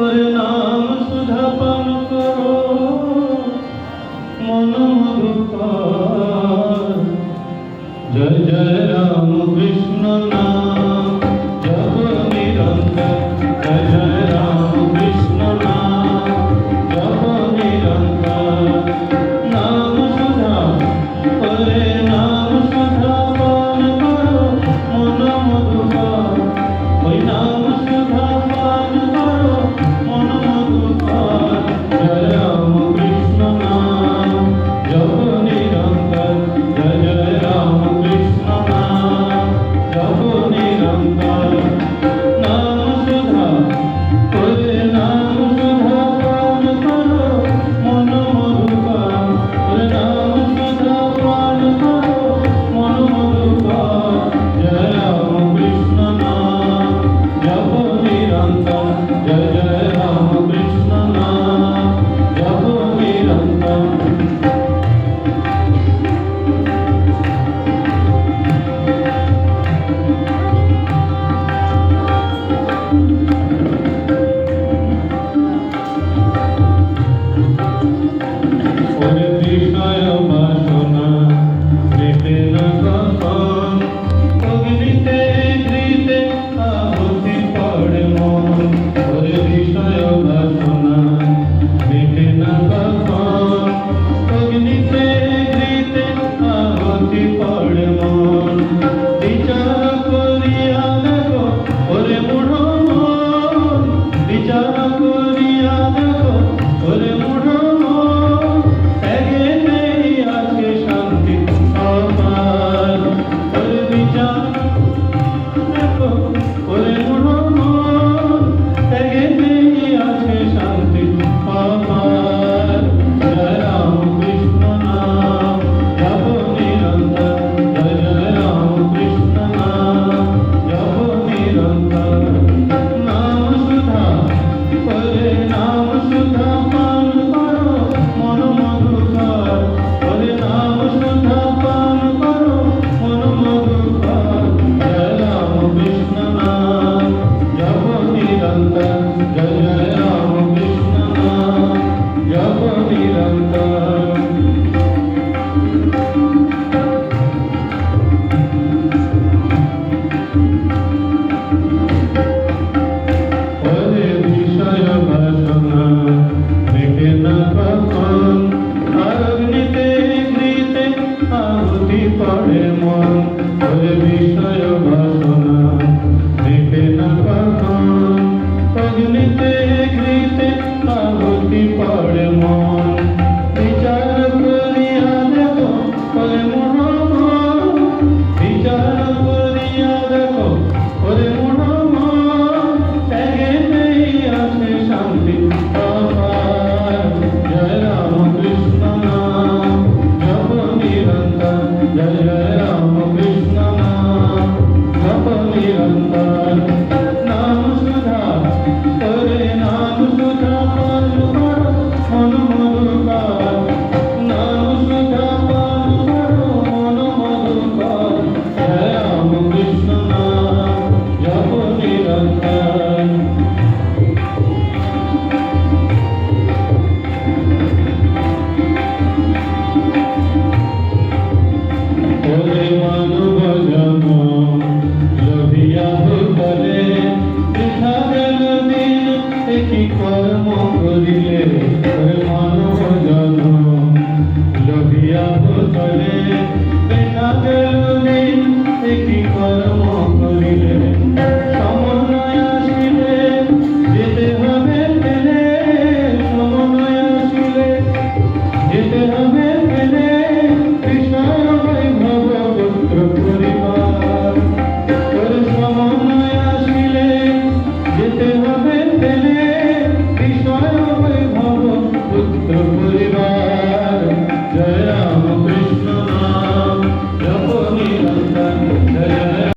ওরে নাম সুধা পান করো মন মধুকর। জয় জয় রাম কৃষ্ণ নাম জপ নিরন্তর। জয় জয় রাম কৃষ্ণ নাম জপ নিরন্তর। নাম সুধা ওরে নাম সুধা পান করো মন মধুকর। ওই নাম সুধা পান করো মন মধুকর। জয় রাম কৃষ্ণ নাম জপ নিরন্তর। জয় জয় রাম কৃষ্ণ নাম জপ নিরন্তর। নাম সুধা ওরে নাম সুধা পান করো মন মধুকর। ওরে নাম সুধা পান করো মন মধুকর। জয় রাম কৃষ্ণ নাম জপ নিরন্তর। জয় জয় রাম কৃষ্ণ নাম জপ নিরন্তর। ওরে বিষয় বাসনা মেটে না কখন। অগ্নিতে ঘৃতে আহুতি পড়ে মন। ওরে বিষয় বাসনা মেটে না কখন। অগ্নিতে ঘৃতে আহুতি পড়ে মন। বিচার করিয়া দেখো ওরে মূঢ় মন। বিচার করিয়া দেখো ওরে মূঢ় মন। ত্যাগেতেই আছে শান্তি অপার। ওরে বিচার দেখো ওরে মূঢ় মন। ত্যাগেতেই আছে শান্তি অপার। জয় রাম কৃষ্ণ নাম জপ নিরন্তর। জয় জয় রাম কৃষ্ণ নাম জপ নিরন্তর। নাম সুধা ওরে নাম সুধা পান করো মন মধুকর। ওরে নাম সুধা পান করো মন মধুকর। জয় রাম কৃষ্ণ নাম জপ নিরন্তর। জয় জয় রাম কৃষ্ণ নাম জপ নিরন্তর। ওরে বিষয় বাসনা মেটে না কখন। অগ্নিতে ঘৃতে আহুতি পড়ে মন। ওরে বিষয় বাসনা মেটে না কখন। অগ্নিতে ঘৃতে আহুতি পড়ে মন। বিচার করিয়া দেখো ওরে মূঢ় মন। বিচার করিয়া দেখো ওরে মূঢ় মন। ত্যাগেতেই আছে শান্তি অপার। জয় রাম কৃষ্ণ নাম জপ নিরন্তর। জয় জয় রাম কৃষ্ণ নাম জপ নিরন্তর। নাম সুধা ওরে নাম সুধা পান করো মন মধুকর। নাম সুধা পান করো মন মধুকর। জয় রাম কৃষ্ণ নাম জপ নিরন্তর। ওরে মানব জন্ম লোভিয়া ভূতলে। বৃথা গেল দিন একই কর্ম করিলে। ওরে মানব জন্ম লোভিয়া ভূতলে।